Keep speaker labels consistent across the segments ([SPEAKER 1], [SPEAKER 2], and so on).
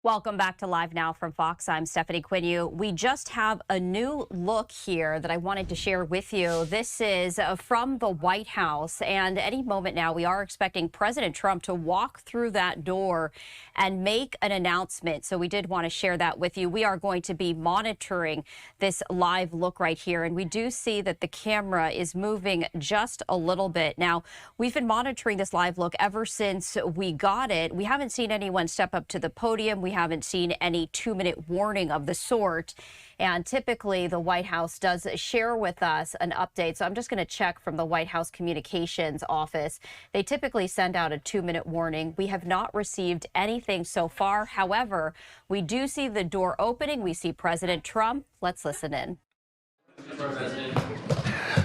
[SPEAKER 1] Welcome back to Live Now from Fox. I'm Stephanie Quinu. We just have a new look here that I wanted to share with you. This is from the White House, and any moment now we are expecting President Trump to walk through that door and make an announcement. So we did want to share that with you. We are going to be monitoring this live look right here, and we do see that the camera is moving just a little bit. Now, we've been monitoring this live look ever since we got it. We haven't seen anyone step up to the podium. We haven't seen any 2-minute warning of the sort. And typically the White House does share with us an update. So I'm just going to check from the White House Communications Office. They typically send out a 2-minute warning. We have not received anything so far. However, we do see the door opening. We see President Trump. Let's listen in.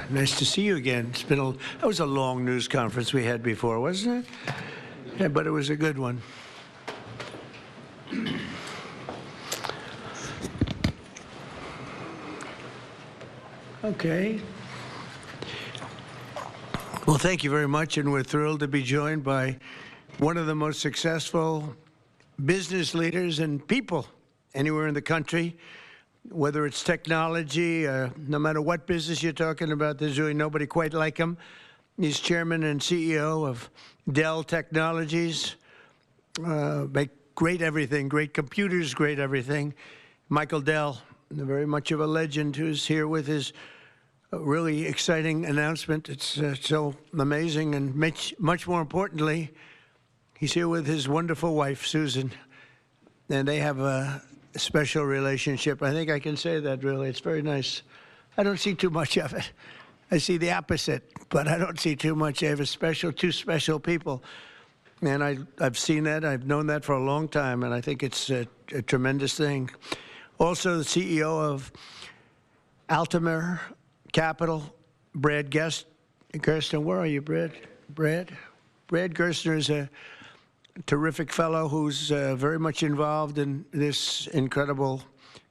[SPEAKER 2] Nice to see you again. That was a long news conference we had before, wasn't it? Yeah, but it was a good one. Okay. Well, thank you very much, and we're thrilled to be joined by one of the most successful business leaders and people anywhere in the country, whether it's technology, no matter what business you're talking about, there's really nobody quite like him. He's chairman and CEO of Dell Technologies, make great everything, great computers, great everything. Michael Dell, very much of a legend, who's here with his really exciting announcement. It's so amazing, and much more importantly, he's here with his wonderful wife, Susan, and they have a special relationship. I think I can say that, really. It's very nice. I don't see too much of it. I see the opposite, but I don't see too much. They have two special people. And I've seen that. I've known that for a long time, and I think it's a tremendous thing. Also, the CEO of Altamir Capital, Brad Gerstner. Where are you, Brad? Brad Gerstner is a terrific fellow who's very much involved in this incredible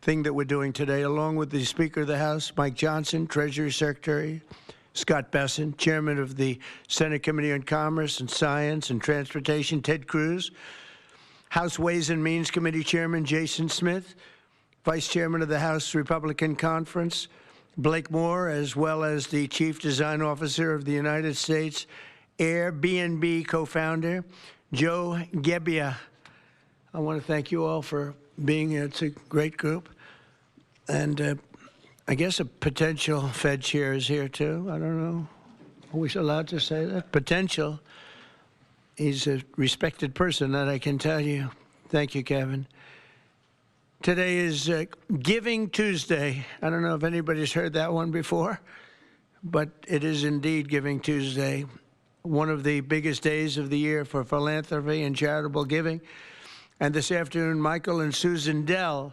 [SPEAKER 2] thing that we're doing today, along with the Speaker of the House, Mike Johnson, Treasury Secretary, Scott Besson, Chairman of the Senate Committee on Commerce and Science and Transportation, Ted Cruz, House Ways and Means Committee Chairman Jason Smith, Vice Chairman of the House Republican Conference, Blake Moore, as well as the Chief Design Officer of the United States Airbnb co-founder, Joe Gebbia. I want to thank you all for being here. It's a great group. And I guess a potential Fed chair is here, too. I don't know. Are we allowed to say that? Potential. He's a respected person, that I can tell you. Thank you, Kevin. Today is Giving Tuesday. I don't know if anybody's heard that one before, but it is indeed Giving Tuesday, one of the biggest days of the year for philanthropy and charitable giving. And this afternoon, Michael and Susan Dell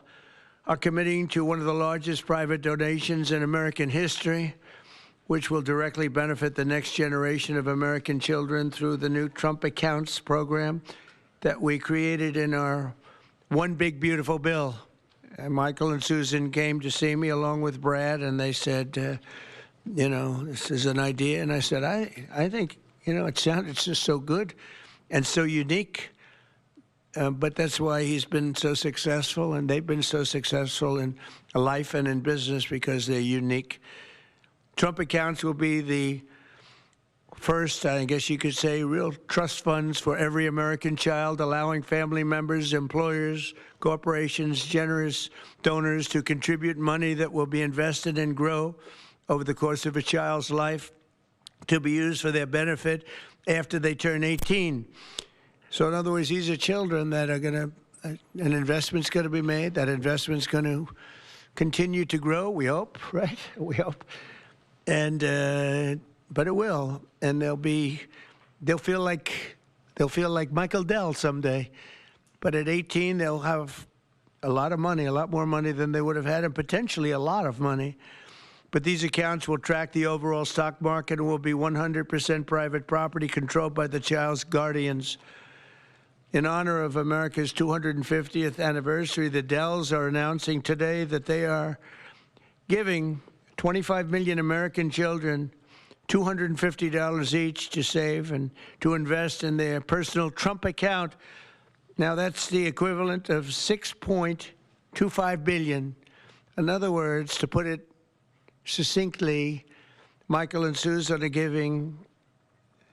[SPEAKER 2] are committing to one of the largest private donations in American history, which will directly benefit the next generation of American children through the new Trump Accounts program that we created in our One Big Beautiful Bill. And Michael and Susan came to see me along with Brad, and they said, you know, this is an idea. And I said, I think, you know, it sounded just so good and so unique. But that's why he's been so successful, and they've been so successful in life and in business, because they're unique. Trump Accounts will be the first, I guess you could say, real trust funds for every American child, allowing family members, employers, corporations, generous donors to contribute money that will be invested and grow over the course of a child's life to be used for their benefit after they turn 18. So in other words, these are children that are going to, an investment's going to be made. That investment's going to continue to grow, we hope, right? We hope. And, but it will. And they'll feel like Michael Dell someday. But at 18, they'll have a lot of money, a lot more money than they would have had, and potentially a lot of money. But these accounts will track the overall stock market and will be 100% private property controlled by the child's guardians. In honor of America's 250th anniversary, the Dells are announcing today that they are giving 25 million American children $250 each to save and to invest in their personal Trump account Now, that's the equivalent of $6.25 billion. In other words, to put it succinctly, Michael and Susan are giving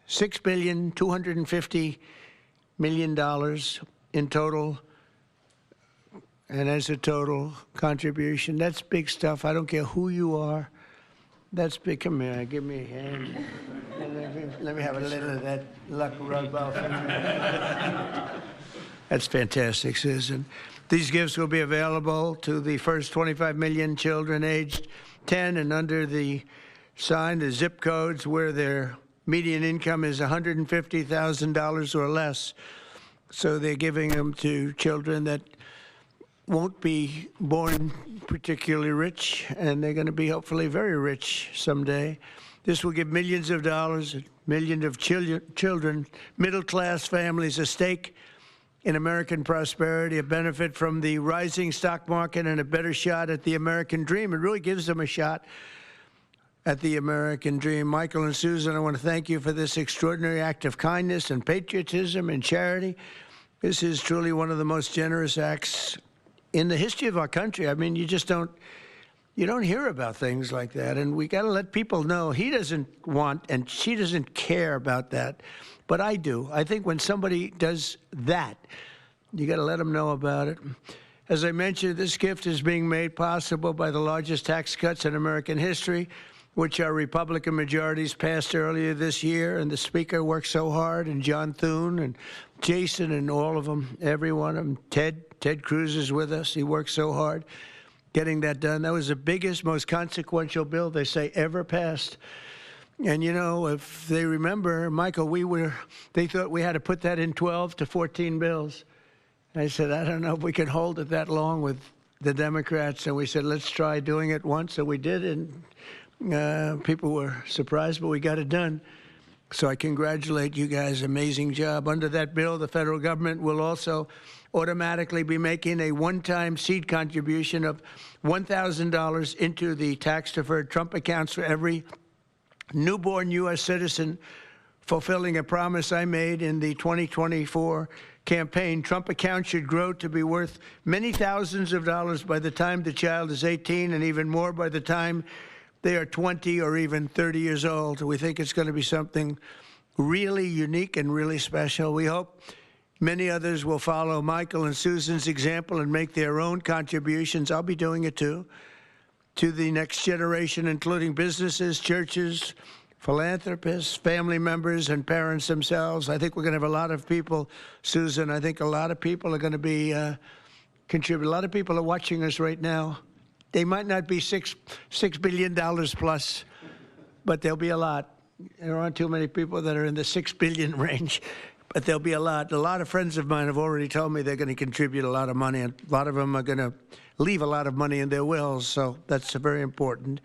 [SPEAKER 2] $6.25 billion in total, and as a total contribution. That's big stuff. I don't care who you are. That's big. Come here, give me a hand. Let me have a little of that luck rub off. That's fantastic, Susan. These gifts will be available to the first 25 million children aged 10 and under the zip codes where their median income is $150,000 or less. So they're giving them to children that won't be born particularly rich, and they're going to be hopefully very rich someday. This will give millions of dollars, millions of children, middle-class families a stake in American prosperity, a benefit from the rising stock market, and a better shot at the American dream. It really gives them a shot at the American dream. Michael and Susan, I want to thank you for this extraordinary act of kindness and patriotism and charity. This is truly one of the most generous acts in the history of our country. I mean, you don't hear about things like that, and we got to let people know he doesn't want and she doesn't care about that, but I do. I think when somebody does that, you got to let them know about it. As I mentioned, this gift is being made possible by the largest tax cuts in American history, which our Republican majorities passed earlier this year, and the Speaker worked so hard, and John Thune and Jason and all of them, every one of them. Ted Cruz is with us. He worked so hard getting that done. That was the biggest, most consequential bill, they say, ever passed. And, you know, if they remember, Michael, they thought we had to put that in 12 to 14 bills. I said, I don't know if we can hold it that long with the Democrats. And we said, let's try doing it once. So we did, and people were surprised, but we got it done. So I congratulate you guys. Amazing job. Under that bill, the federal government will also automatically be making a one-time seed contribution of $1,000 into the tax-deferred Trump accounts for every newborn U.S. citizen, fulfilling a promise I made in the 2024 campaign. Trump accounts should grow to be worth many thousands of dollars by the time the child is 18, and even more by the time they are 20 or even 30 years old. We think it's going to be something really unique and really special. We hope many others will follow Michael and Susan's example and make their own contributions. I'll be doing it too, to the next generation, including businesses, churches, philanthropists, family members, and parents themselves. I think we're going to have a lot of people, Susan. I think a lot of people are going to be contribute. A lot of people are watching us right now. They might not be $6 billion plus, but there'll be a lot. There aren't too many people that are in the 6 billion range, but there'll be a lot. A lot of friends of mine have already told me they're going to contribute a lot of money, and a lot of them are going to leave a lot of money in their wills, so that's very important.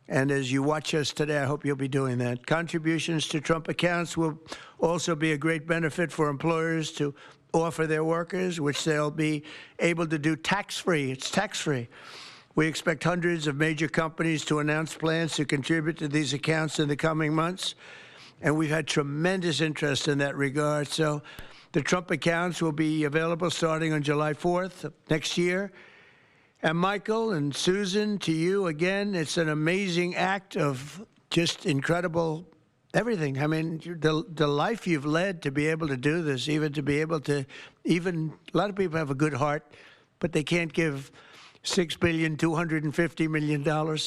[SPEAKER 2] And as you watch us today, I hope you'll be doing that. Contributions to Trump accounts will also be a great benefit for employers to offer their workers, which they'll be able to do tax-free. It's tax-free. We expect hundreds of major companies to announce plans to contribute to these accounts in the coming months, and we've had tremendous interest in that regard. So the Trump accounts will be available starting on July 4th of next year. And Michael and Susan, to you again, it's an amazing act of just incredible everything. I mean, the life you've led to be able to do this, even to be able to, a lot of people have a good heart, but they can't give $6.25 billion.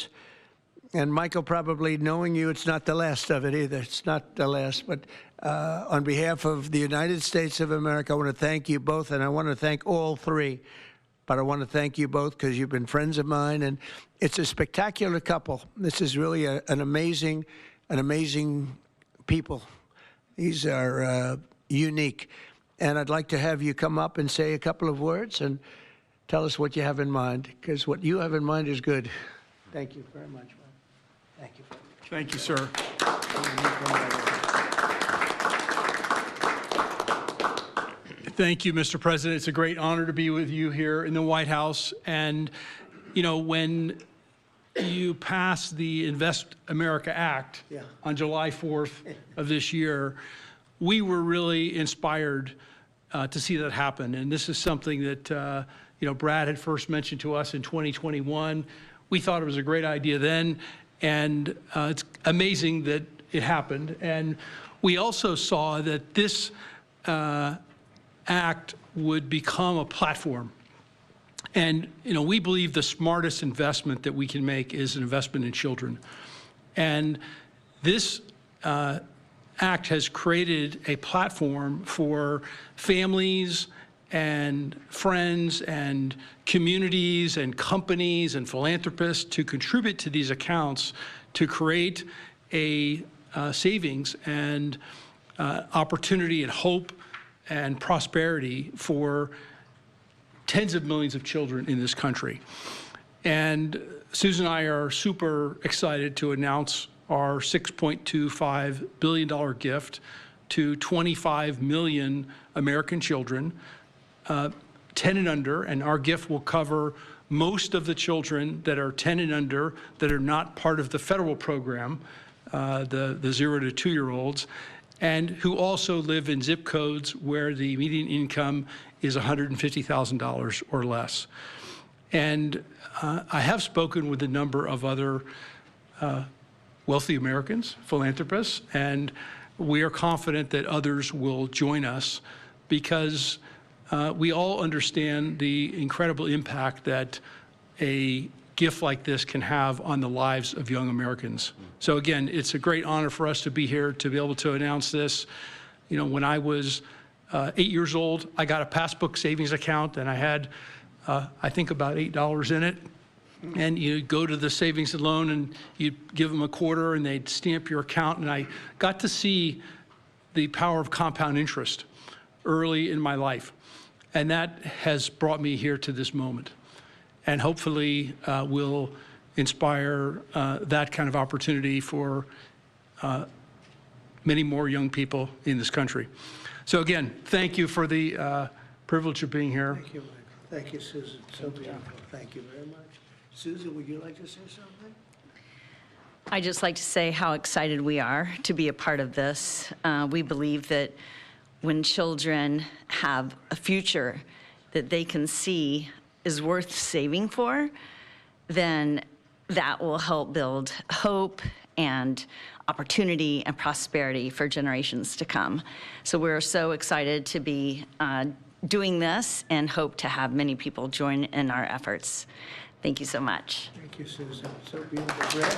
[SPEAKER 2] And Michael, probably knowing you, it's not the last of it either. It's not the last. But on behalf of the United States of America, I want to thank you both, and I want to thank all three. But I want to thank you both because you've been friends of mine, and it's a spectacular couple. This is really an amazing people. These are unique. And I'd like to have you come up and say a couple of words and tell us what you have in mind, because what you have in mind is good. Thank you very much, man. Thank you.
[SPEAKER 3] Thank you, sir. Thank you, Mr. President. It's a great honor to be with you here in the White House. And, you know, when you passed the Invest America Act on July 4th of this year, we were really inspired to see that happen. And this is something that Brad had first mentioned to us in 2021. We thought it was a great idea then, and it's amazing that it happened. And we also saw that this act would become a platform. And we believe the smartest investment that we can make is an investment in children. And this act has created a platform for families and friends and communities and companies and philanthropists to contribute to these accounts to create a savings and opportunity and hope and prosperity for tens of millions of children in this country. And Susan and I are super excited to announce our $6.25 billion gift to 25 million American children, 10 and under, and our gift will cover most of the children that are 10 and under that are not part of the federal program, the 0 to 2-year-olds, and who also live in zip codes where the median income is $150,000 or less. And I have spoken with a number of other wealthy Americans, philanthropists, and we are confident that others will join us because we all understand the incredible impact that a gift like this can have on the lives of young Americans. So again, it's a great honor for us to be here to be able to announce this. When I was 8 years old, I got a passbook savings account and I had, I think about $8 in it. And you go to the savings and loan and you give them a quarter and they'd stamp your account. And I got to see the power of compound interest early in my life. And that has brought me here to this moment. And hopefully will inspire that kind of opportunity for many more young people in this country. So again, thank you for the privilege of being here.
[SPEAKER 2] Thank you, Michael. Thank you, Susan. So beautiful. Thank you very much. Susan, would you like to say something?
[SPEAKER 4] I'd just like to say how excited we are to be a part of this. We believe that when children have a future that they can see is worth saving for, then that will help build hope and opportunity and prosperity for generations to come. So we're so excited to be doing this and hope to have many people join in our efforts. Thank you so much.
[SPEAKER 2] Thank you, Susan. So beautiful. Brad,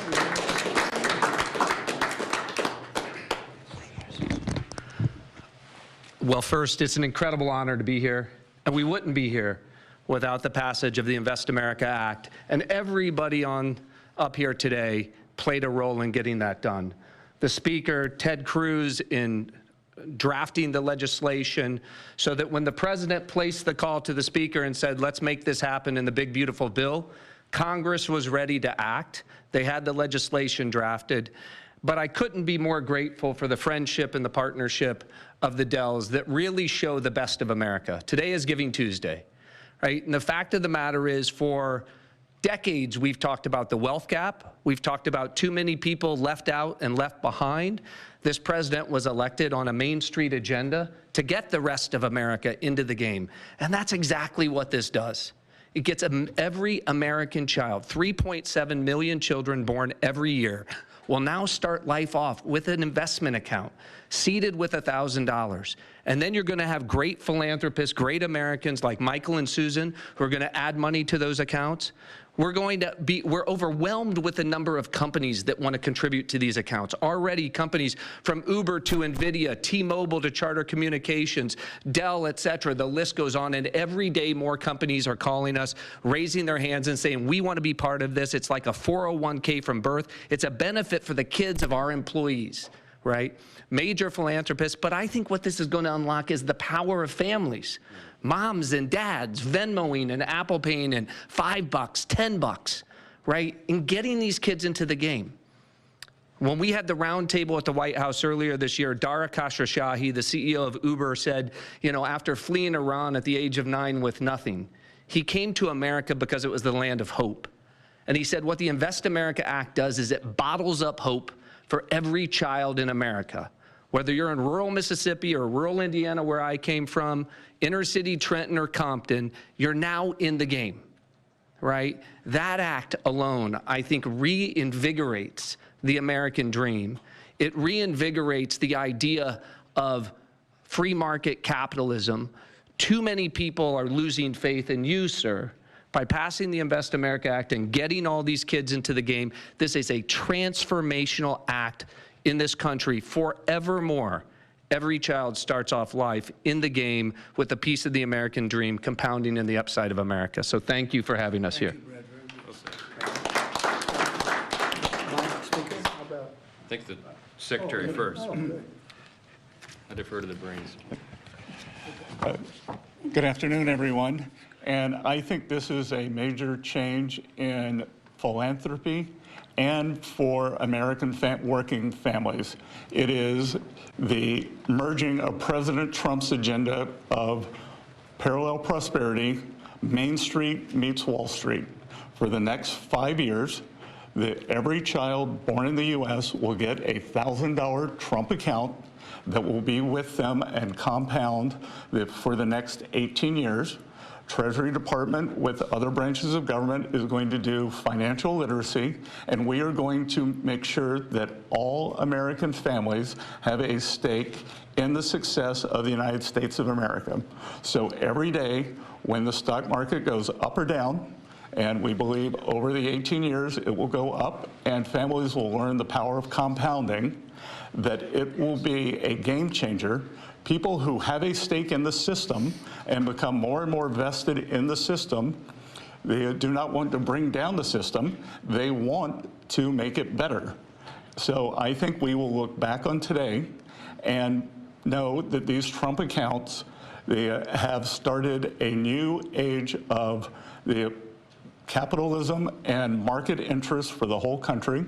[SPEAKER 5] well, first, it's an incredible honor to be here, and we wouldn't be here without the passage of the Invest America Act. And everybody up here today played a role in getting that done. The Speaker, Ted Cruz, in drafting the legislation so that when the President placed the call to the Speaker and said, let's make this happen in the big, beautiful bill, Congress was ready to act. They had the legislation drafted. But I couldn't be more grateful for the friendship and the partnership of the Dells that really show the best of America. Today is Giving Tuesday, right? And the fact of the matter is, for decades, we've talked about the wealth gap. We've talked about too many people left out and left behind. This president was elected on a Main Street agenda to get the rest of America into the game. And that's exactly what this does. It gets every American child, 3.7 million children born every year, will now start life off with an investment account, seeded with $1,000. And then you're going to have great philanthropists, great Americans like Michael and Susan who are going to add money to those accounts. We're overwhelmed with the number of companies that want to contribute to these accounts. Already companies from Uber to NVIDIA, T-Mobile to Charter Communications, Dell, et cetera, the list goes on. And every day more companies are calling us, raising their hands and saying, we want to be part of this. It's like a 401k from birth. It's a benefit for the kids of our employees, right? Major philanthropists. But I think what this is going to unlock is the power of families. Moms and dads Venmoing and Apple Paying and $5, $10, right? And getting these kids into the game. When we had the round table at the White House earlier this year, Dara Khosrowshahi, the CEO of Uber, said, after fleeing Iran at the age of 9 with nothing, he came to America because it was the land of hope. And he said what the Invest America Act does is it bottles up hope for every child in America. Whether you're in rural Mississippi or rural Indiana, where I came from, inner city Trenton or Compton, you're now in the game, right? That act alone, I think, reinvigorates the American dream. It reinvigorates the idea of free market capitalism. Too many people are losing faith in you, sir. By passing the Invest America Act and getting all these kids into the game, this is a transformational act in this country forevermore. Every child starts off life in the game with a piece of the American dream compounding in the upside of America. So thank you for having us here.
[SPEAKER 6] I think the secretary first. I defer to the brains.
[SPEAKER 7] Good afternoon, everyone. And I think this is a major change in philanthropy and for American working families. It is the merging of President Trump's agenda of parallel prosperity, Main Street meets Wall Street. For the next 5 years, every child born in the U.S. will get a $1,000 Trump account that will be with them and compound for the next 18 years. Treasury Department with other branches of government is going to do financial literacy, and we are going to make sure that all American families have a stake in the success of the United States of America. So every day when the stock market goes up or down, and we believe over the 18 years it will go up and families will learn the power of compounding, that it will be a game changer. People who have a stake in the system and become more and more vested in the system, they do not want to bring down the system. They want to make it better. So I think we will look back on today and know that these Trump accounts, they have started a new age of the capitalism and market interest for the whole country.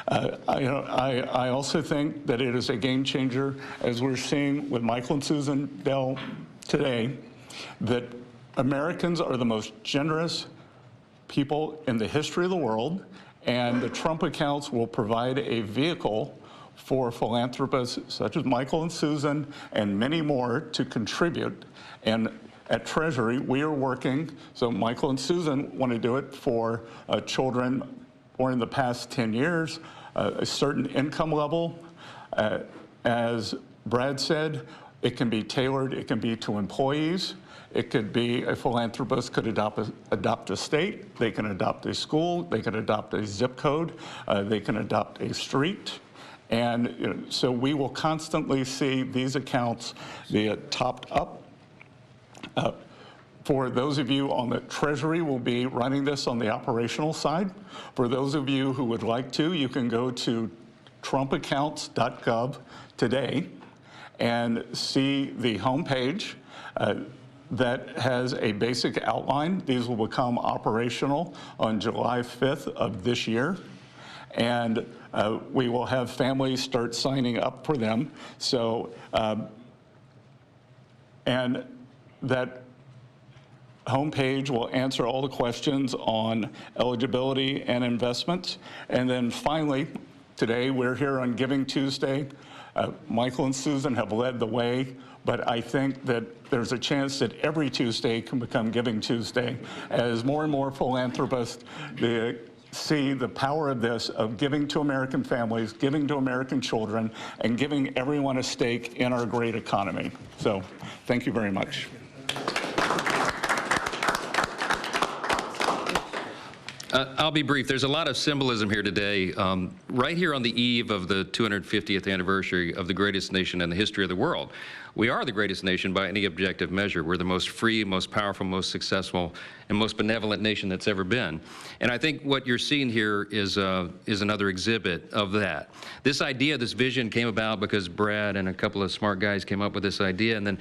[SPEAKER 7] I also think that it is a game changer, as we're seeing with Michael and Susan Dell today, that Americans are the most generous people in the history of the world, and the Trump accounts will provide a vehicle for philanthropists such as Michael and Susan and many more to contribute. And at Treasury, we are working, so Michael and Susan want to do it for children born in the past 10 years, a certain income level. As Brad said, it can be tailored, it can be to employees. It could be a philanthropist could adopt a state, they can adopt a school, they can adopt a zip code, they can adopt a street. And so we will constantly see these accounts be topped up. For those of you on the Treasury, will be running this on the operational side. For those of you who would like to, you can go to trumpaccounts.gov today and see the homepage that has a basic outline. These will become operational on July 5th of this year. And we will have families start signing up for them. So, and that homepage will answer all the questions on eligibility and investments. And then finally, today we're here on Giving Tuesday. Michael and Susan have led the way, but I think that there's a chance that every Tuesday can become Giving Tuesday as more and more philanthropists see the power of this, of giving to American families, giving to American children, and giving everyone a stake in our great economy. So thank you very much.
[SPEAKER 6] I'll be brief. There's a lot of symbolism here today. Right here on the eve of the 250th anniversary of the greatest nation in the history of the world. We are the greatest nation by any objective measure. We're the most free, most powerful, most successful, and most benevolent nation that's ever been. And I think what you're seeing here is another exhibit of that. This idea, this vision came about because Brad and a couple of smart guys came up with this idea and then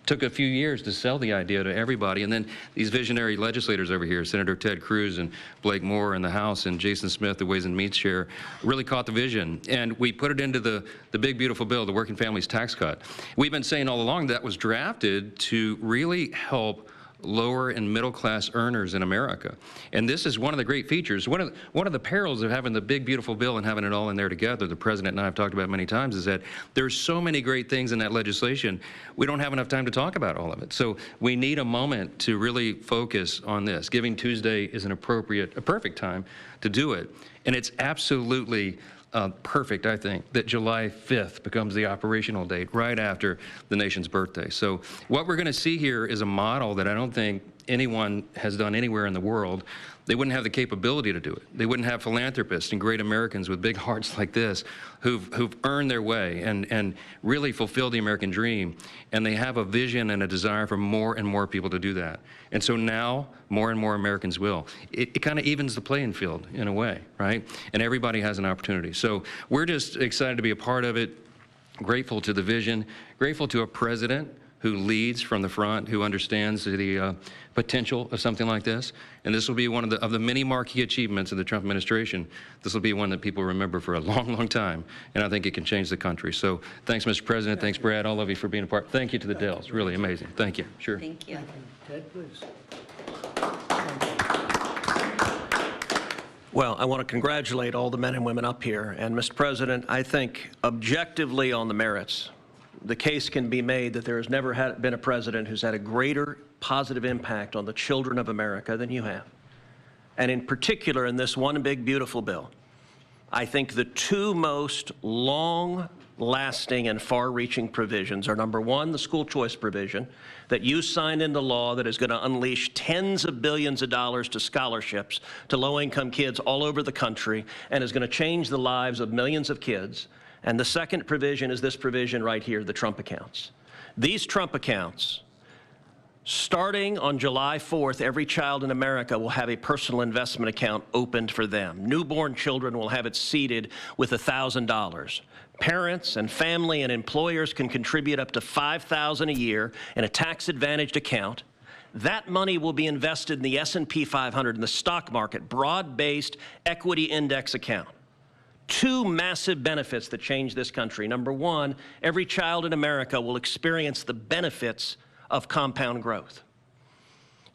[SPEAKER 6] took a few years to sell the idea to everybody. And then these visionary legislators over here, Senator Ted Cruz and Blake Moore in the House and Jason Smith, the Ways and Means Chair, really caught the vision. And we put it into the big, beautiful bill, the Working Families Tax Cut. We've been saying all along that was drafted to really help lower and middle class earners in America. And this is one of the great features. One of the perils of having the big, beautiful bill and having it all in there together, the president and I have talked about many times, is that there's so many great things in that legislation, we don't have enough time to talk about all of it. So we need a moment to really focus on this. Giving Tuesday is a perfect time to do it. And it's absolutely perfect, I think, that July 5th becomes the operational date right after the nation's birthday. So what we're going to see here is a model that I don't think anyone has done anywhere in the world. They wouldn't have the capability to do it. They wouldn't have philanthropists and great Americans with big hearts like this who've earned their way and really fulfilled the American dream. And they have a vision and a desire for more and more people to do that. And so now more and more Americans will. It kind of evens the playing field in a way, right? And everybody has an opportunity. So we're just excited to be a part of it, grateful to the vision, grateful to a president who leads from the front, who understands the potential of something like this. And this will be one of the many marquee achievements of the Trump administration. This will be one that people remember for a long, long time. And I think it can change the country. So thanks, Mr. President. Thanks, Brad, all of you for being a part. Thank you to the Dells. Really amazing. Thank you. Sure.
[SPEAKER 4] Thank you.
[SPEAKER 2] Ted, please.
[SPEAKER 8] Well, I want to congratulate all the men and women up here. And, Mr. President, I think objectively on the merits, the case can be made that there has never been a president who's had a greater positive impact on the children of America than you have. And in particular, in this one big, beautiful bill, I think the two most long-lasting and far-reaching provisions are, number one, the school choice provision that you signed into law that is going to unleash tens of billions of dollars to scholarships to low-income kids all over the country and is going to change the lives of millions of kids. And the second provision is this provision right here, the Trump accounts. These Trump accounts, starting on July 4th, every child in America will have a personal investment account opened for them. Newborn children will have it seeded with $1,000. Parents and family and employers can contribute up to $5,000 a year in a tax-advantaged account. That money will be invested in the S&P 500 in the stock market, broad-based equity index account. Two massive benefits that change this country. Number one, every child in America will experience the benefits of compound growth.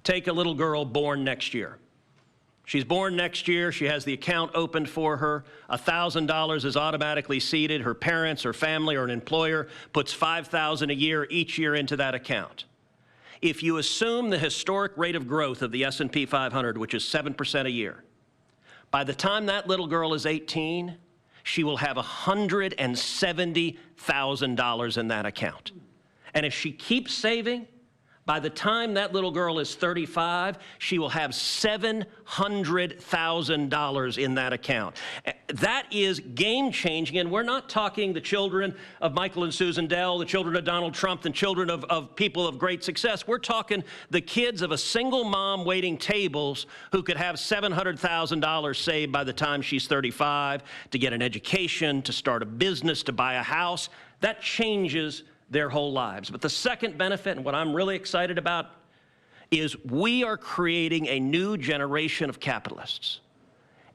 [SPEAKER 8] Take a little girl born next year. She's born next year. She has the account opened for her. $1,000 is automatically seeded. Her parents, her family, or an employer puts $5,000 a year each year into that account. If you assume the historic rate of growth of the S&P 500, which is 7% a year, by the time that little girl is 18, she will have $170,000 in that account. And if she keeps saving, by the time that little girl is 35, she will have $700,000 in that account. That is game-changing, and we're not talking the children of Michael and Susan Dell, the children of Donald Trump, the children of people of great success. We're talking the kids of a single mom waiting tables who could have $700,000 saved by the time she's 35 to get an education, to start a business, to buy a house. That changes their whole lives. But the second benefit, and what I'm really excited about, is we are creating a new generation of capitalists.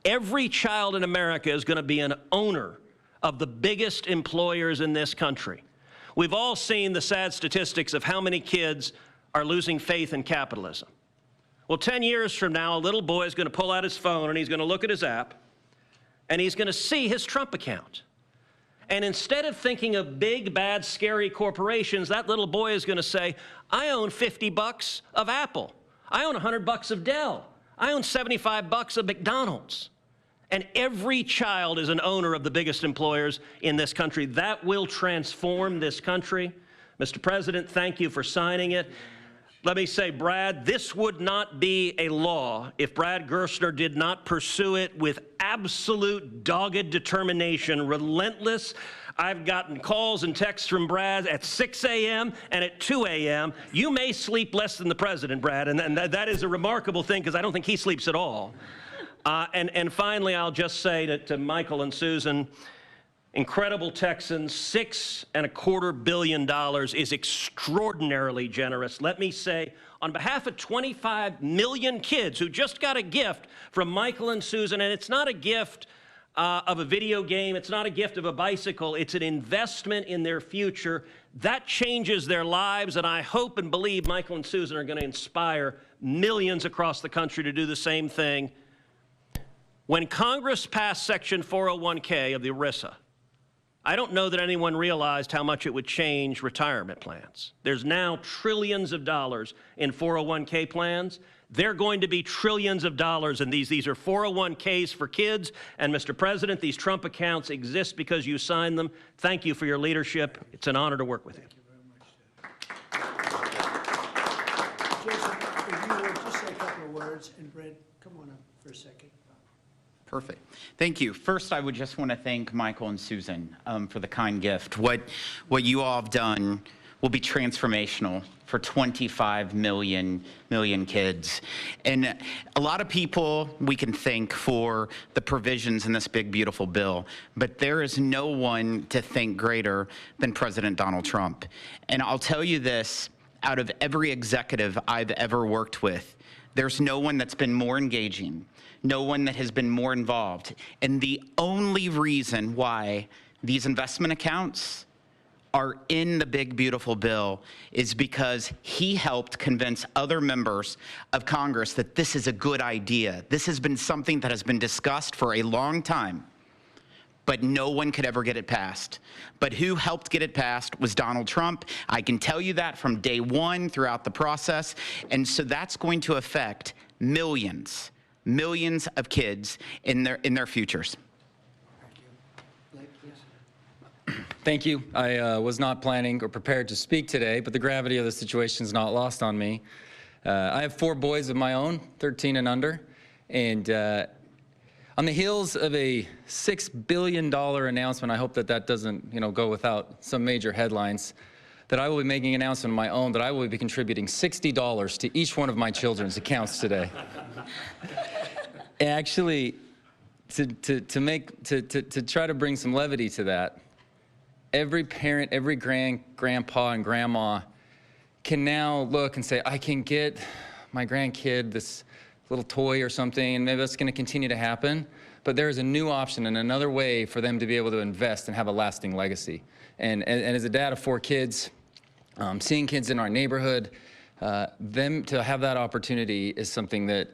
[SPEAKER 8] Every child in America is going to be an owner of the biggest employers in this country. We've all seen the sad statistics of how many kids are losing faith in capitalism. Well, 10 years from now, a little boy is going to pull out his phone and he's going to look at his app and he's going to see his Trump account. And instead of thinking of big, bad, scary corporations, that little boy is going to say, I own $50 of Apple. I own $100 of Dell. I own $75 of McDonald's. And every child is an owner of the biggest employers in this country. That will transform this country. Mr. President, thank you for signing it. Let me say, Brad, this would not be a law if Brad Gerstner did not pursue it with absolute dogged determination, relentless. I've gotten calls and texts from Brad at 6 a.m. and at 2 a.m. You may sleep less than the president, Brad, and that is a remarkable thing because I don't think he sleeps at all. And finally, I'll just say to Michael and Susan, incredible Texans, $6.25 billion is extraordinarily generous. Let me say, on behalf of 25 million kids who just got a gift from Michael and Susan, and it's not a gift of a video game. It's not a gift of a bicycle. It's an investment in their future. That changes their lives, and I hope and believe Michael and Susan are going to inspire millions across the country to do the same thing. When Congress passed Section 401k of the ERISA, I don't know that anyone realized how much it would change retirement plans. There's now trillions of dollars in 401k plans. They're going to be trillions of dollars in these. These are 401ks for kids. And Mr. President, these Trump accounts exist because you signed them. Thank you for your leadership. It's an honor to work with you.
[SPEAKER 2] Thank you very much. Joseph, if you would just say a couple of words, and Brett, come on up for a second.
[SPEAKER 9] Perfect. Thank you. First, I would just want to thank Michael and Susan for the kind gift. What you all have done will be transformational for 25 million kids. And a lot of people we can thank for the provisions in this big, beautiful bill, but there is no one to thank greater than President Donald Trump. And I'll tell you this, out of every executive I've ever worked with, there's no one that's been more engaging, no one that has been more involved. And the only reason why these investment accounts are in the big, beautiful bill is because he helped convince other members of Congress that this is a good idea. This has been something that has been discussed for a long time, but no one could ever get it passed. But who helped get it passed was Donald Trump. I can tell you that from day one throughout the process. And so that's going to affect millions of kids in their futures.
[SPEAKER 10] Thank you. I was not planning or prepared to speak today, but the gravity of the situation is not lost on me. I have 4 boys of my own, 13 and under, and on the heels of a $6 billion announcement, I hope that doesn't, go without some major headlines, that I will be making an announcement of my own that I will be contributing $60 to each one of my children's accounts today. Actually, to try to bring some levity to that, every parent, every grandpa and grandma can now look and say, I can get my grandkid this little toy or something, and maybe that's going to continue to happen. But there is a new option and another way for them to be able to invest and have a lasting legacy. And as a dad of 4 kids, seeing kids in our neighborhood, them to have that opportunity is something that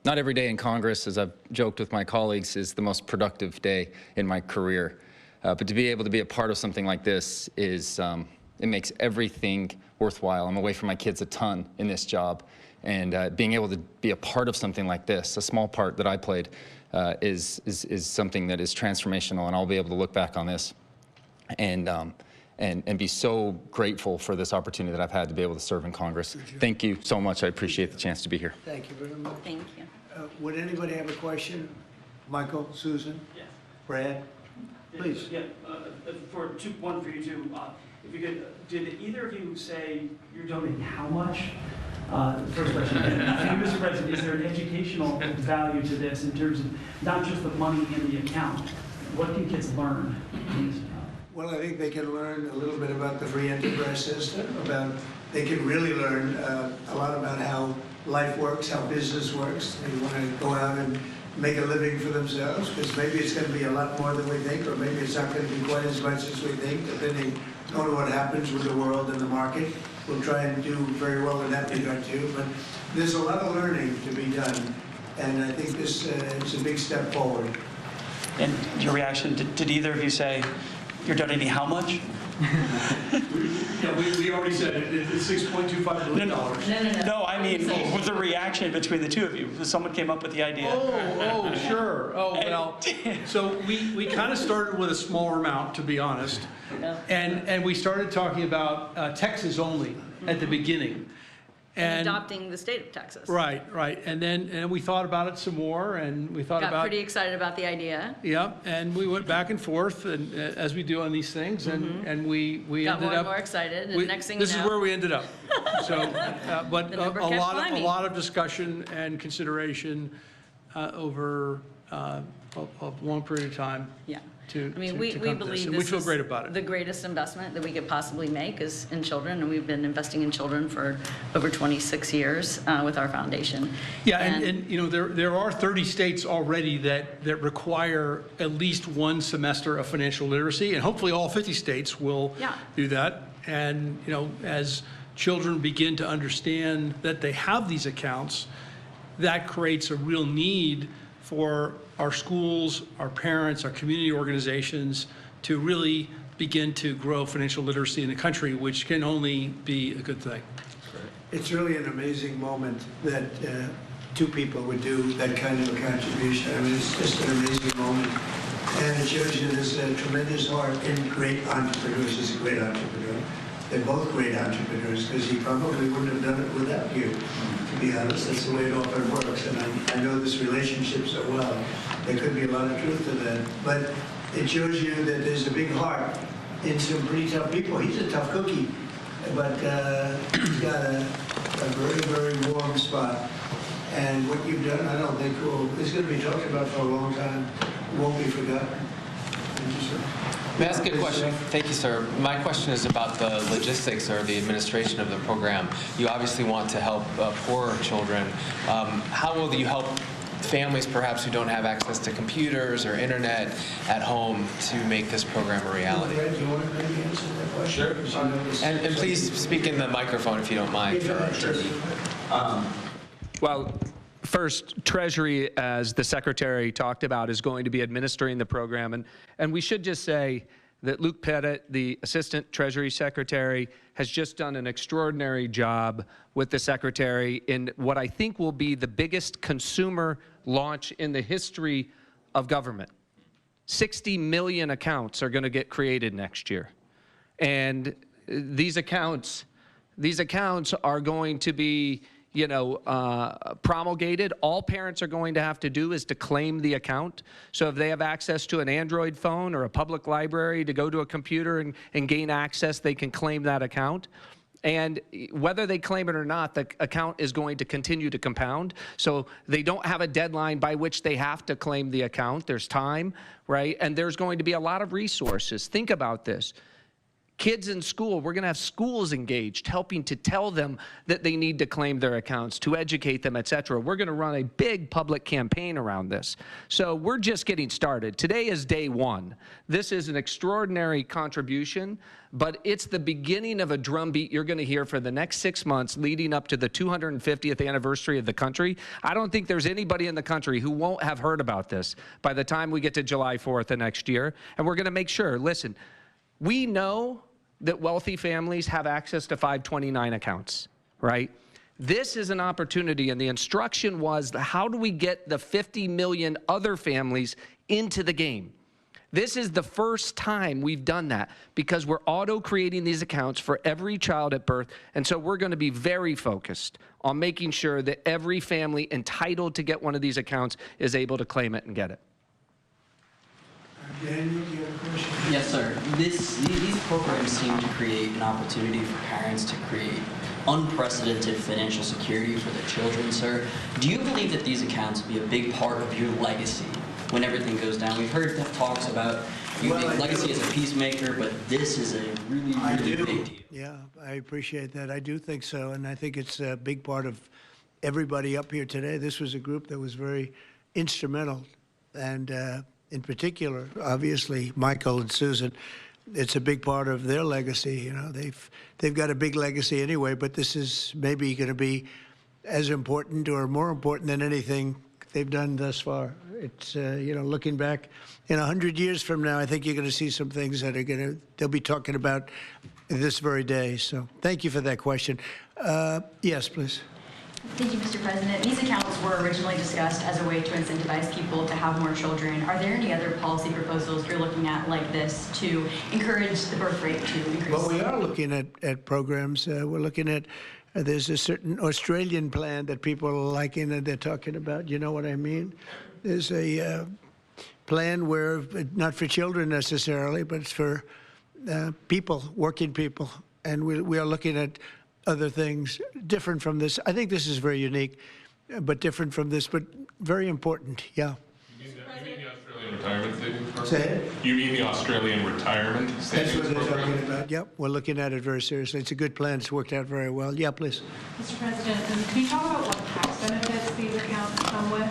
[SPEAKER 10] not every day in Congress, as I've joked with my colleagues, is the most productive day in my career. But to be able to be a part of something like this is, it makes everything worthwhile. I'm away from my kids a ton in this job. And being able to be a part of something like this, a small part that I played, is something that is transformational. And I'll be able to look back on this and be so grateful for this opportunity that I've had to be able to serve in Congress. Thank you so much. I appreciate the chance to be here.
[SPEAKER 2] Thank you very much.
[SPEAKER 4] Thank you.
[SPEAKER 2] Would anybody have a question? Michael, Susan, Brad, please.
[SPEAKER 11] Yeah, one for you two. If you could, did either of you say you're donating how much? First question. And Mr. President, is there an educational value to this in terms of not just the money in the account? What can kids learn in this account?
[SPEAKER 2] Well, I think they can learn a little bit about the free enterprise system, they can really learn a lot about how life works, how business works. They want to go out and make a living for themselves, because maybe it's going to be a lot more than we think, or maybe it's not going to be quite as much as we think, depending on what happens with the world and the market. We'll try and do very well in that regard too, but there's a lot of learning to be done, and I think this is a big step forward.
[SPEAKER 11] And your reaction, did either of you say you're donating how much?
[SPEAKER 3] Yeah, we already said it. It's $6.25 billion.
[SPEAKER 11] No, I mean, with the reaction between the two of you. Someone came up with the idea.
[SPEAKER 3] Oh, sure. Oh, well, so we kind of started with a smaller amount, to be honest. And we started talking about Texas only at the beginning.
[SPEAKER 4] And adopting the state of Texas.
[SPEAKER 3] Right. And then we thought about it some more, and we thought
[SPEAKER 4] Got pretty excited about the idea.
[SPEAKER 3] Yeah, and we went back and forth, and as we do on these things, and we
[SPEAKER 4] got
[SPEAKER 3] ended up
[SPEAKER 4] more excited, and next thing you know,
[SPEAKER 3] this is where we ended up. So, but
[SPEAKER 4] The number
[SPEAKER 3] a
[SPEAKER 4] kept
[SPEAKER 3] lot
[SPEAKER 4] climbing.
[SPEAKER 3] of discussion and consideration over a long period of time.
[SPEAKER 4] Yeah.
[SPEAKER 3] to
[SPEAKER 4] I mean,
[SPEAKER 3] to
[SPEAKER 4] we
[SPEAKER 3] come to this,
[SPEAKER 4] believe
[SPEAKER 3] and we
[SPEAKER 4] this
[SPEAKER 3] feel
[SPEAKER 4] is
[SPEAKER 3] great about it.
[SPEAKER 4] the greatest investment that we could possibly make is in children, and we've been investing in children for over 26 years with our foundation.
[SPEAKER 3] Yeah, and you know, there are 30 states already that require at least one semester of financial literacy, and hopefully all 50 states will do that. And you know, as children begin to understand that they have these accounts, that creates a real need for our schools, our parents, our community organizations to really begin to grow financial literacy in the country, which can only be a good thing.
[SPEAKER 2] It's really an amazing moment that two people would do that kind of a contribution. I mean, it's just an amazing moment. And it shows you there's a tremendous heart in great entrepreneurs. He's a great entrepreneur. They're both great entrepreneurs because he probably wouldn't have done it without you, to be honest. That's the way it often works. And I know this relationship so well. There could be a lot of truth to that. But it shows you that there's a big heart in some pretty tough people. He's a tough cookie, but he's got a very, very warm spot. And what you've done, I don't think it's going to be talked about for a long time. It won't be forgotten. Thank you, sir.
[SPEAKER 12] May I ask a question? Thank you, sir. My question is about the logistics or the administration of the program. You obviously want to help poorer children. How will you help families perhaps who don't have access to computers or internet at home to make this program a reality?
[SPEAKER 2] Fred, do you want to maybe answer that question?
[SPEAKER 12] Sure. And please speak in the microphone if you don't mind.
[SPEAKER 5] Well, first, Treasury, as the Secretary talked about, is going to be administering the program. And we should just say that Luke Pettit, the Assistant Treasury Secretary, has just done an extraordinary job with the Secretary in what I think will be the biggest consumer launch in the history of government. 60 million accounts are going to get created next year. And these accounts are going to be promulgated. All parents are going to have to do is to claim the account. So if they have access to an Android phone or a public library to go to a computer and gain access, they can claim that account. And whether they claim it or not, the account is going to continue to compound. So they don't have a deadline by which they have to claim the account. There's time, right? And there's going to be a lot of resources. Think about this. Kids in school, we're going to have schools engaged, helping to tell them that they need to claim their accounts, to educate them, et cetera. We're going to run a big public campaign around this. So we're just getting started. Today is day one. This is an extraordinary contribution, but it's the beginning of a drumbeat you're going to hear for the next 6 months leading up to the 250th anniversary of the country. I don't think there's anybody in the country who won't have heard about this by the time we get to July 4th of next year. And we're going to make sure, listen, we know that wealthy families have access to 529 accounts, right? This is an opportunity, and the instruction was, how do we get the 50 million other families into the game? This is the first time we've done that because we're auto-creating these accounts for every child at birth, and so we're going to be very focused on making sure that every family entitled to get one of these accounts is able to claim it and get it.
[SPEAKER 2] Daniel, do you have a question?
[SPEAKER 13] Yes, sir. These programs seem to create an opportunity for parents to create unprecedented financial security for their children, sir. Do you believe that these accounts will be a big part of your legacy when everything goes down? We've heard talks about you being legacy as a peacemaker, but this is a really, really big deal.
[SPEAKER 2] Yeah, I appreciate that. I do think so, and I think it's a big part of everybody up here today. This was a group that was very instrumental, and in particular, obviously, Michael and Susan, it's a big part of their legacy. You know, they've got a big legacy anyway, but this is maybe going to be as important or more important than anything they've done thus far. It's, looking back in 100 years from now, I think you're going to see some things that they'll be talking about this very day. So thank you for that question. Yes, please.
[SPEAKER 14] Thank you, Mr. President. These accounts were originally discussed as a way to incentivize people to have more children. Are there any other policy proposals you're looking at like this to encourage the birth rate to increase?
[SPEAKER 2] Well, we are looking at programs. We're looking at, there's a certain Australian plan that people are liking and they're talking about. You know what I mean? There's a plan where, not for children necessarily, but it's for people, working people. And we are looking at other things different from this. I think this is very unique, but different from this, but very important. Yeah.
[SPEAKER 15] You mean the Australian retirement savings program?
[SPEAKER 2] Say it.
[SPEAKER 15] You mean the Australian retirement
[SPEAKER 2] That's
[SPEAKER 15] savings
[SPEAKER 2] what they're
[SPEAKER 15] program?
[SPEAKER 2] talking about. Yep, we're looking at it very seriously. It's a good plan. It's worked out very well. Yeah, please.
[SPEAKER 16] Mr. President, can you talk about what tax benefits these accounts come with?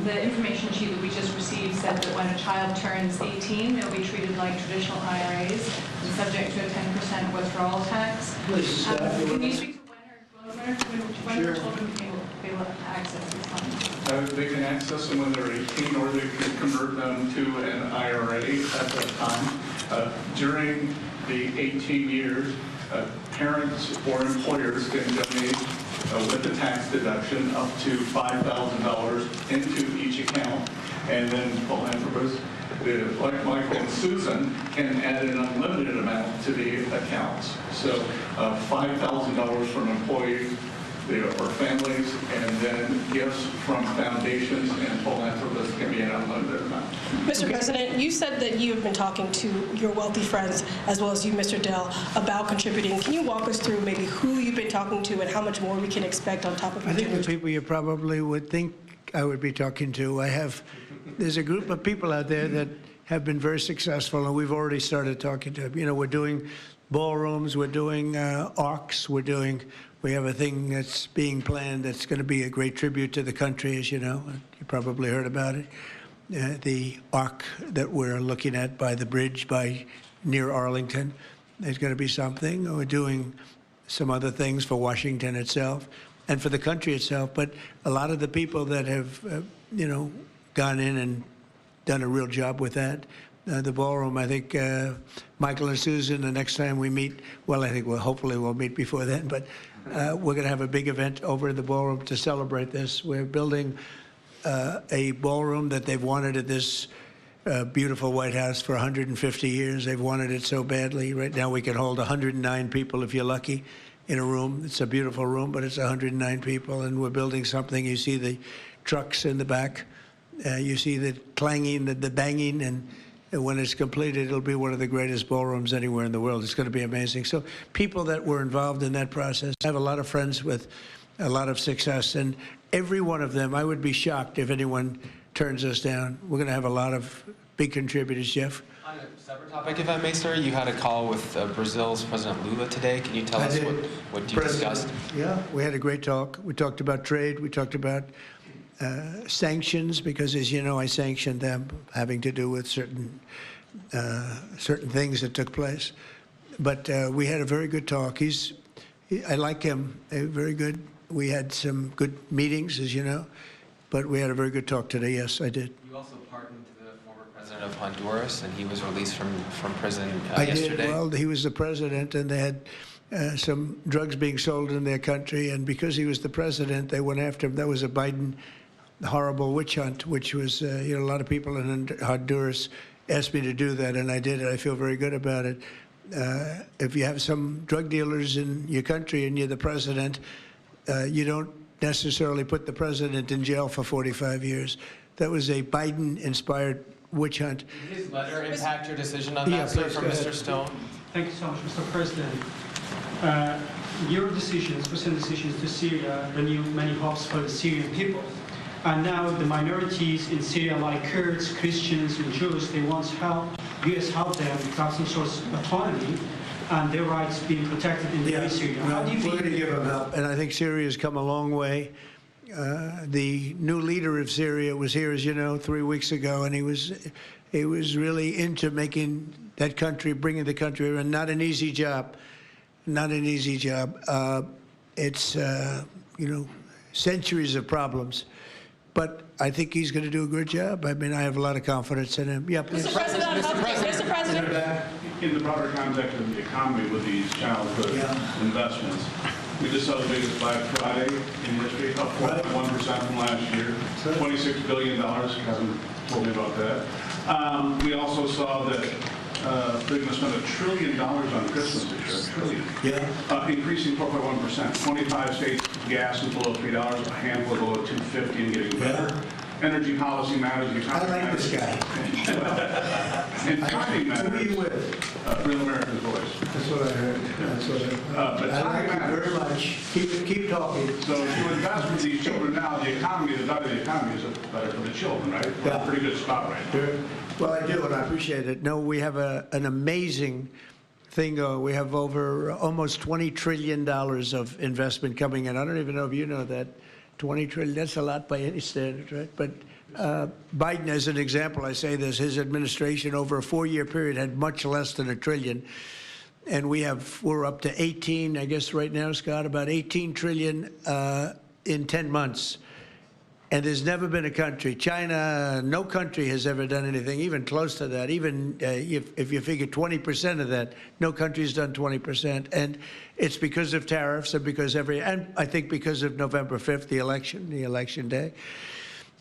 [SPEAKER 16] The information sheet that we just received said that when a child turns 18, they'll be treated like traditional IRAs and subject to a 10% withdrawal tax.
[SPEAKER 2] Please,
[SPEAKER 16] can you speak to when
[SPEAKER 2] Sure.
[SPEAKER 16] are children able to access these funds?
[SPEAKER 7] They can access them when they're 18, or they can convert them to an IRA at that time. During the 18 years, parents or employers can donate with the tax deduction up to $5,000 into each account, and then philanthropists, like Michael and Susan, can add an unlimited amount to the accounts. So $5,000 from employees or families, and then gifts from foundations and philanthropists can be an unlimited amount.
[SPEAKER 17] Mr. President, you said that you have been talking to your wealthy friends, as well as you, Mr. Dell, about contributing. Can you walk us through maybe who you've been talking to and how much more we can expect on top of
[SPEAKER 2] I think the people you probably would think I would be talking to. There's a group of people out there that have been very successful, and we've already started talking to them. You know, we're doing ballrooms, we're doing arcs, we have a thing that's being planned that's going to be a great tribute to the country, as you know. You probably heard about it. The arc that we're looking at by the bridge near Arlington, there's going to be something. We're doing some other things for Washington itself and for the country itself. But a lot of the people that have, gone in and done a real job with that, the ballroom, I think Michael and Susan, the next time we meet, well, I think hopefully we'll meet before then, but we're going to have a big event over in the ballroom to celebrate this. We're building a ballroom that they've wanted at this beautiful White House for 150 years. They've wanted it so badly. Right now we can hold 109 people if you're lucky in a room. It's a beautiful room, but it's 109 people, and we're building something. You see the trucks in the back. You see the clanging, the banging, and when it's completed, it'll be one of the greatest ballrooms anywhere in the world. It's going to be amazing. So people that were involved in that process, I have a lot of friends with a lot of success, and every one of them, I would be shocked if anyone turns us down. We're going to have a lot of big contributors, Jeff.
[SPEAKER 12] On a separate topic, if I may, sir, you had a call with Brazil's President Lula today. Can you tell us what you discussed?
[SPEAKER 2] Yeah, we had a great talk. We talked about trade. We talked about sanctions, because, as you know, I sanctioned them, having to do with certain things that took place. But we had a very good talk. I like him. Very good. We had some good meetings, as you know, but we had a very good talk today. Yes, I did.
[SPEAKER 12] You also pardoned the former president of Honduras, and he was released from prison
[SPEAKER 2] I
[SPEAKER 12] yesterday.
[SPEAKER 2] did. Well, he was the president, and they had some drugs being sold in their country, and because he was the president, they went after him. That was a Biden horrible witch hunt, which was, a lot of people in Honduras asked me to do that, and I did it. I feel very good about it. If you have some drug dealers in your country and you're the president, you don't necessarily put the president in jail for 45 years. That was a Biden-inspired witch hunt.
[SPEAKER 12] Did his letter impact your decision on that, sir, from Mr. Stone?
[SPEAKER 11] Thank you so much, Mr. President. Your recent decisions to Syria renew many hopes for the Syrian people. And now the minorities in Syria, like Kurds, Christians, and Jews, they once helped, U.S. helped them to have some sort of autonomy and their rights being protected in Syria. How do you
[SPEAKER 2] We're going to give them help, and I think Syria's come a long way. The new leader of Syria was here, as you know, 3 weeks ago, and he was really into making that country, bringing the country around. Not an easy job. Not an easy job. It's, centuries of problems. But I think he's going to do a good job. I mean, I have a lot of confidence in him. Yeah, please.
[SPEAKER 17] Mr. President.
[SPEAKER 18] In the broader context of the economy with these childhood investments, we just saw the biggest Black Friday in history, up 4.1% from last year, $26 billion. Kevin told me about that. We also saw that they're going to spend $1 trillion on Christmas this year, $1 trillion. Increasing 4.1%. 25 states gas is below $3, a handful below $2.50 and getting better. Energy policy matters. The economy matters.
[SPEAKER 2] I like this guy.
[SPEAKER 18] And timing matters.
[SPEAKER 2] Who are you with?
[SPEAKER 18] Real America's Voice.
[SPEAKER 2] That's what I heard. That's what I heard.
[SPEAKER 18] But
[SPEAKER 2] I
[SPEAKER 18] timing
[SPEAKER 2] like you
[SPEAKER 18] matters.
[SPEAKER 2] very much. Keep talking.
[SPEAKER 18] So to invest with these children now, the better the economy is, better for the children, right? We're in a pretty good spot right now.
[SPEAKER 2] Sure. Well, I do, and I appreciate it. No, we have an amazing thing going. We have over almost $20 trillion of investment coming in. I don't even know if you know that. 20 trillion, that's a lot by any standard, right? But Biden, as an example, I say this, his administration over a 4-year period had much less than $1 trillion. And we're up to 18, I guess right now, Scott, about 18 trillion in 10 months. And there's never been a country, China, no country has ever done anything even close to that. Even if you figure 20% of that, no country's done 20%. And it's because of tariffs and and I think because of November 5th, the election day.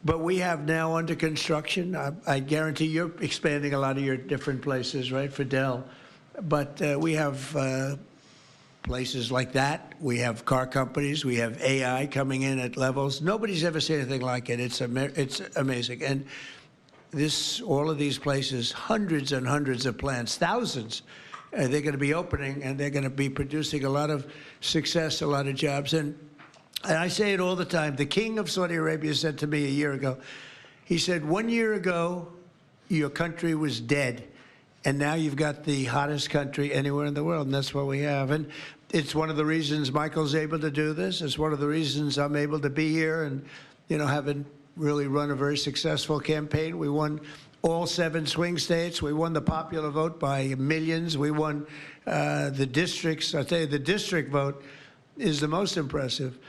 [SPEAKER 2] But we have now under construction, I guarantee you're expanding a lot of your different places, right, for Dell. But we have places like that. We have car companies. We have AI coming in at levels. Nobody's ever seen anything like it. It's amazing. And all of these places, hundreds and hundreds of plants, thousands, they're going to be opening, and they're going to be producing a lot of success, a lot of jobs. And I say it all the time. The king of Saudi Arabia said to me a year ago, he said, 1 year ago, your country was dead. And now you've got the hottest country anywhere in the world, and that's what we have. And it's one of the reasons Michael's able to do this. It's one of the reasons I'm able to be here and, having really run a very successful campaign. We won all 7 swing states. We won the popular vote by millions. We won the districts. I'll tell you, the district vote is the most impressive.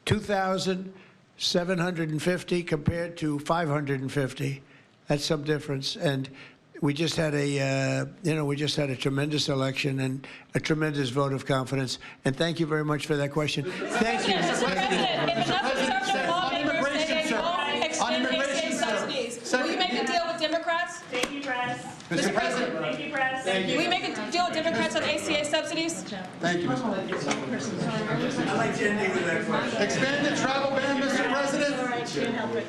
[SPEAKER 2] 2,750 compared to 550. That's some difference. And we just had a tremendous election and a tremendous vote of confidence. And thank you very much for that question. Thank you.
[SPEAKER 17] On immigration, sir. Will you make a deal with Democrats?
[SPEAKER 14] Thank you, press.
[SPEAKER 17] Mr. President.
[SPEAKER 14] Thank you, press.
[SPEAKER 17] Will you make a deal with Democrats on ACA subsidies?
[SPEAKER 2] Thank you, Mr. I'd like to end with that question.
[SPEAKER 19] Expand the travel ban, Mr. President.
[SPEAKER 14] All right, can't help it.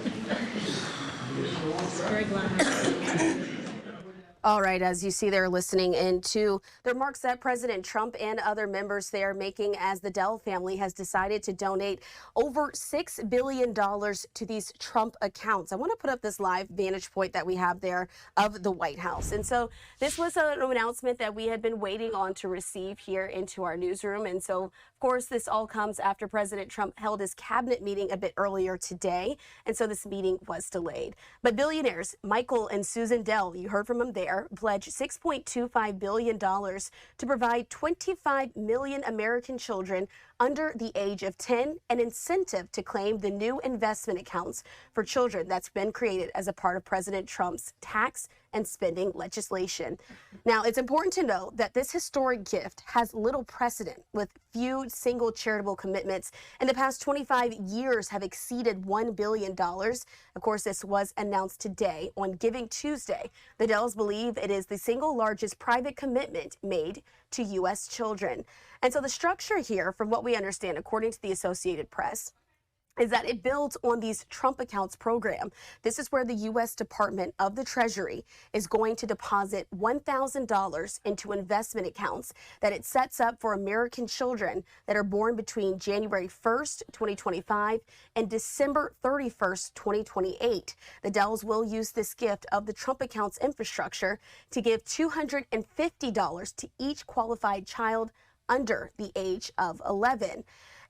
[SPEAKER 14] It's very glamorous.
[SPEAKER 20] All right, as you see, they're listening into the remarks that President Trump and other members there making as the Dell family has decided to donate over $6 billion to these Trump accounts. I want to put up this live vantage point that we have there of the White House. And so this was an announcement that we had been waiting on to receive here into our newsroom. And so, of course, this all comes after President Trump held his cabinet meeting a bit earlier today. And so this meeting was delayed. But billionaires Michael and Susan Dell, you heard from them there, pledged $6.25 billion to provide 25 million American children under the age of 10 an incentive to claim the new investment accounts for children that's been created as a part of President Trump's tax and spending legislation. Now, it's important to note that this historic gift has little precedent, with few single charitable commitments in the past 25 years have exceeded $1 billion. Of course, this was announced today on Giving Tuesday. The Dells believe it is the single largest private commitment made to U.S. children. And so the structure here, from what we understand, according to the Associated Press, is that it builds on these Trump accounts program. This is where the U.S. Department of the Treasury is going to deposit $1,000 into investment accounts that it sets up for American children that are born between January 1st, 2025 and December 31st, 2028. The Dells will use this gift of the Trump accounts infrastructure to give $250 to each qualified child under the age of 11.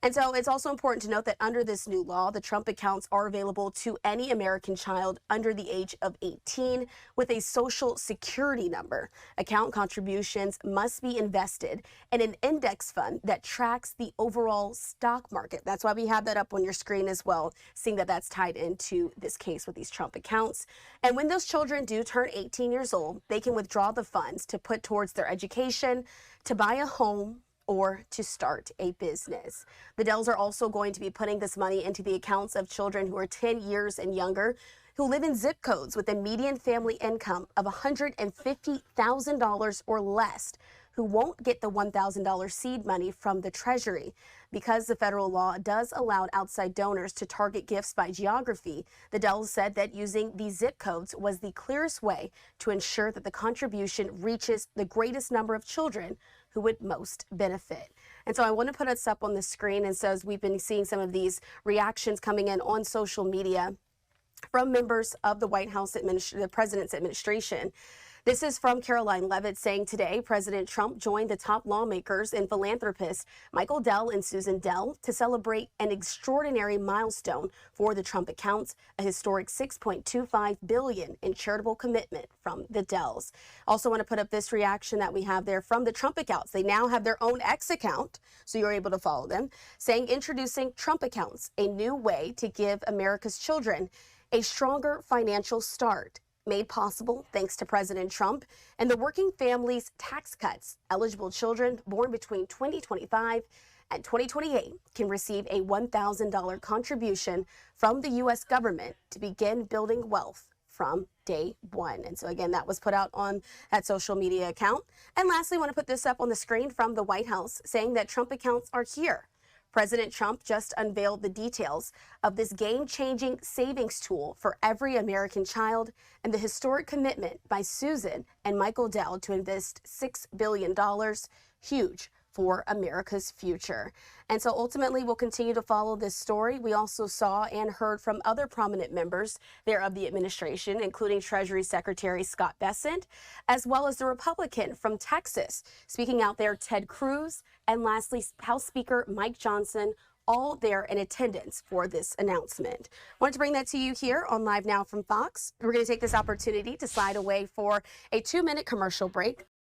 [SPEAKER 20] And so it's also important to note that under this new law, the Trump accounts are available to any American child under the age of 18 with a social security number. Account contributions must be invested in an index fund that tracks the overall stock market. That's why we have that up on your screen as well, seeing that that's tied into this case with these Trump accounts. And when those children do turn 18 years old, they can withdraw the funds to put towards their education, to buy a home, or to start a business. The Dells are also going to be putting this money into the accounts of children who are 10 years and younger, who live in zip codes with a median family income of $150,000 or less, who won't get the $1,000 seed money from the Treasury. Because the federal law does allow outside donors to target gifts by geography, the Dells said that using these zip codes was the clearest way to ensure that the contribution reaches the greatest number of children who would most benefit. And so I want to put us up on the screen. And so as we've been seeing some of these reactions coming in on social media, from members of the White House the president's administration. This is from Caroline Leavitt saying today President Trump joined the top lawmakers and philanthropists Michael Dell and Susan Dell to celebrate an extraordinary milestone for the Trump accounts, a historic $6.25 billion in charitable commitment from the Dells. Also want to put up this reaction that we have there from the Trump accounts. They now have their own X account, so you're able to follow them, saying introducing Trump accounts, a new way to give America's children a stronger financial start. Made possible thanks to President Trump and the working families tax cuts. Eligible children born between 2025 and 2028 can receive a $1,000 contribution from the U.S. government to begin building wealth from day one. And so again, that was put out on that social media account. And lastly, I want to put this up on the screen from the White House saying that Trump accounts are here. President Trump just unveiled the details of this game-changing savings tool for every American child and the historic commitment by Susan and Michael Dell to invest $6 billion, huge for America's future. And so ultimately, we'll continue to follow this story. We also saw and heard from other prominent members there of the administration, including Treasury Secretary Scott Bessent, as well as the Republican from Texas, speaking out there, Ted Cruz, and lastly, House Speaker Mike Johnson, all there in attendance for this announcement. Wanted to bring that to you here on Live Now from Fox. We're going to take this opportunity to slide away for a 2-minute commercial break.